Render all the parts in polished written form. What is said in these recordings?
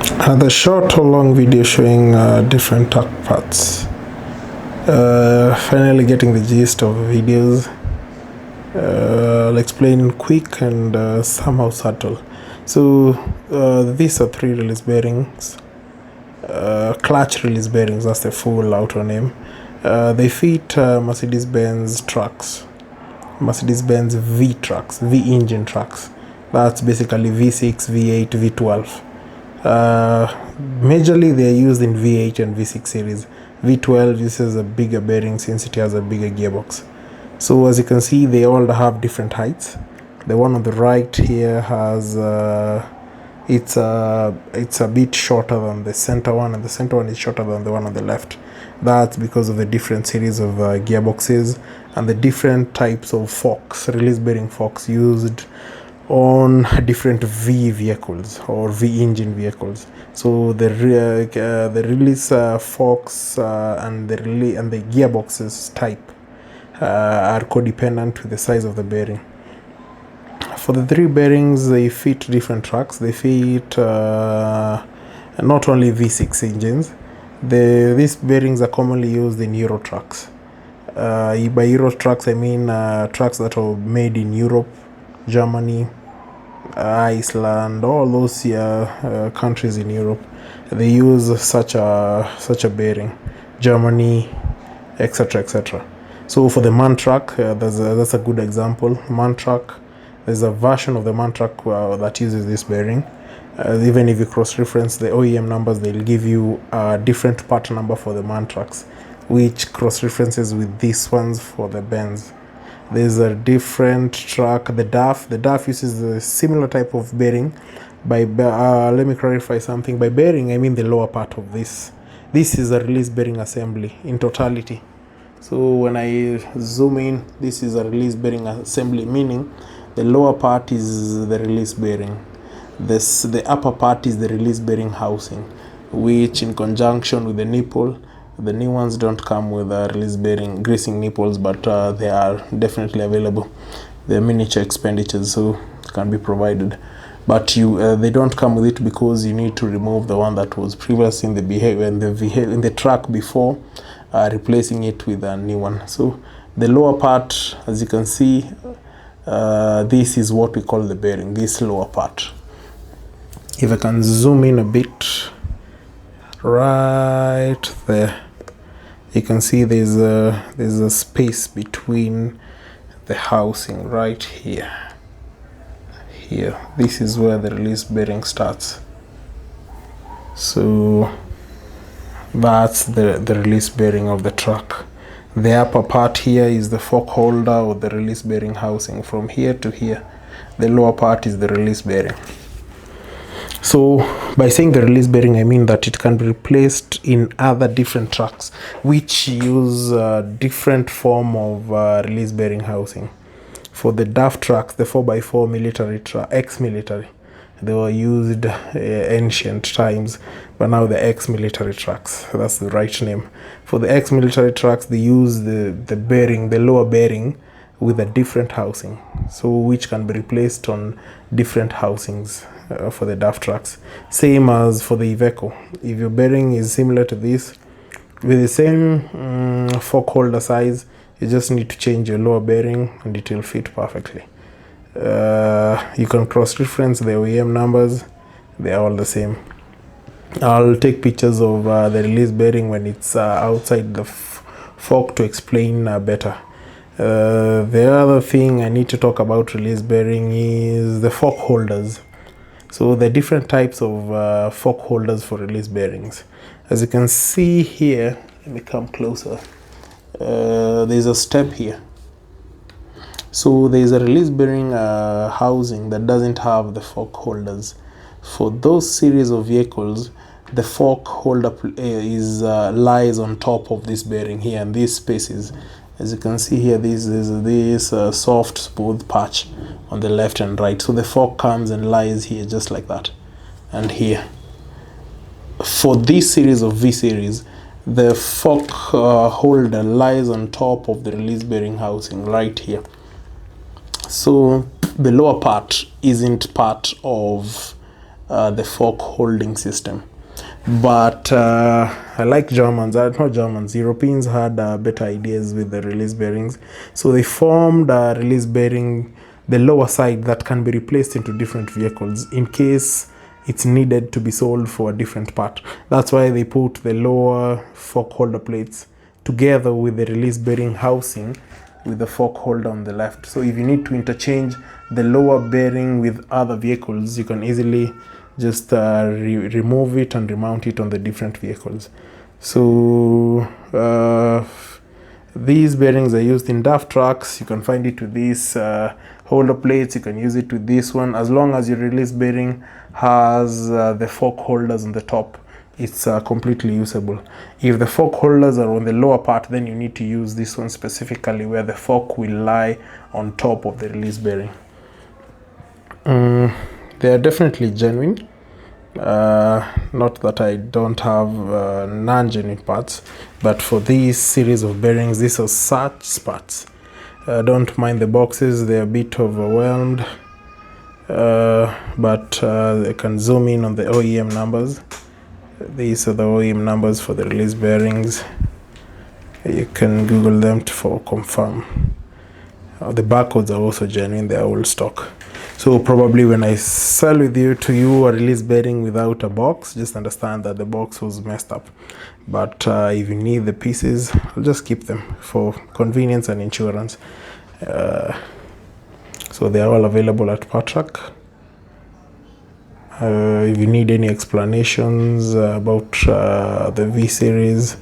The short or long video showing different truck parts. Finally getting the gist of videos. I'll explain quick and somehow subtle. So these are 3 release bearings, clutch release bearings, that's the full outer name. They fit Mercedes-Benz trucks, Mercedes-Benz V trucks, V engine trucks. That's basically V6, V8, V12. Majorly they are used in V8 and V6 series. V12 uses a bigger bearing since it has a bigger gearbox. So as you can see, they all have different heights. The one on the right here has it's a bit shorter than the center one, and the center one is shorter than the one on the left. That's because of the different series of gearboxes and the different types of forks, release bearing forks used on different V vehicles or V engine vehicles. So the release forks and the gearboxes type are codependent with the size of the bearing. For the 3 bearings, they fit different trucks. They fit not only V6 engines. These bearings are commonly used in Euro trucks. By Euro trucks, I mean trucks that are made in Europe, Germany, Iceland, all those countries in Europe. They use such a bearing, Germany, etc., etc. So for the MAN truck, that's a good example. MAN truck, there's a version of the MAN truck that uses this bearing. Even if you cross-reference the OEM numbers, they'll give you a different part number for the MAN trucks, which cross-references with these ones for the Benz. There's a different truck, the DAF. The DAF uses a similar type of bearing. Let me clarify something. By bearing, I mean the lower part of this. This is a release bearing assembly in totality. So when I zoom in, this is a release bearing assembly, meaning the lower part is the release bearing. The upper part is the release bearing housing, which in conjunction with the nipple, the new ones don't come with a release bearing greasing nipples, but they are definitely available. They're miniature expenditures, so it can be provided. But they don't come with it because you need to remove the one that was previously in the truck before replacing it with a new one. So the lower part, as you can see, this is what we call the bearing, this lower part. If I can zoom in a bit, right there, you can see there's a space between the housing right here. This is where the release bearing starts. So that's the release bearing of the truck. The upper part here is the fork holder or the release bearing housing. From here to here, the lower part is the release bearing. So by saying the release bearing, I mean that it can be replaced in other different trucks which use a different form of release bearing housing. For the DAF trucks, the 4x4 military truck, ex-military, they were used ancient times, but now the ex-military trucks, that's the right name. For the ex-military trucks, they use the bearing, the lower bearing, with a different housing, so which can be replaced on different housings for the DAF trucks. Same as for the Iveco. If your bearing is similar to this, with the same fork holder size, you just need to change your lower bearing and it will fit perfectly. You can cross-reference the OEM numbers, they are all the same. I'll take pictures of the release bearing when it's outside the fork to explain better. The other thing I need to talk about release bearing is the fork holders. So the different types of fork holders for release bearings. As you can see here, let me come closer. There's a step here. So there's a release bearing housing that doesn't have the fork holders. For those series of vehicles, the fork holder lies on top of this bearing here, and these spaces, as you can see here, this soft smooth patch on the left and right. So the fork comes and lies here just like that, and here. For this series of V series, the fork holder lies on top of the release bearing housing right here. So the lower part isn't part of the fork holding system. But I like Germans, not Germans, Europeans had better ideas with the release bearings. So they formed a release bearing, the lower side, that can be replaced into different vehicles in case it's needed to be sold for a different part. That's why they put the lower fork holder plates together with the release bearing housing with the fork holder on the left. So if you need to interchange the lower bearing with other vehicles, you can easily just remove it and remount it on the different vehicles. So these bearings are used in DAF trucks. You can find it with these holder plates. You can use it with this one. As long as your release bearing has the fork holders on the top, it's completely usable. If the fork holders are on the lower part, then you need to use this one specifically, where the fork will lie on top of the release bearing. They are definitely genuine. Not that I don't have non-genuine parts, but for these series of bearings, these are such parts. Don't mind the boxes, they're a bit overwhelmed, but I can zoom in on the OEM numbers. These are the OEM numbers for the release bearings. You can Google them for confirm. The barcodes are also genuine, they are old stock. So probably when I sell to you a release bearing without a box, just understand that the box was messed up. But if you need the pieces, I'll just keep them for convenience and insurance. So they are all available at Patrack. If you need any explanations about the V-Series,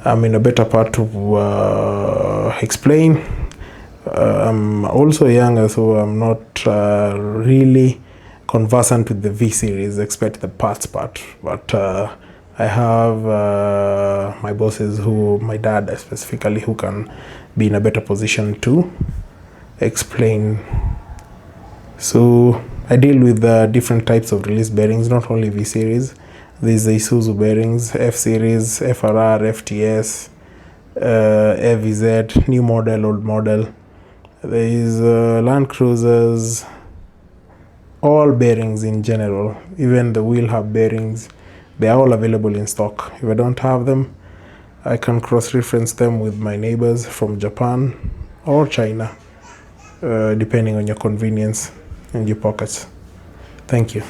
I'm in a better part to explain. I'm also younger, so I'm not really conversant with the V-Series, except the parts part. But I have my bosses, my dad specifically, who can be in a better position to explain. So I deal with different types of release bearings, not only V-Series. There's the Isuzu bearings, F-Series, FRR, FTS, FVZ, new model, old model. There is Land Cruisers, all bearings in general, even the wheel hub bearings, they are all available in stock. If I don't have them, I can cross-reference them with my neighbors from Japan or China, depending on your convenience and your pockets. Thank you.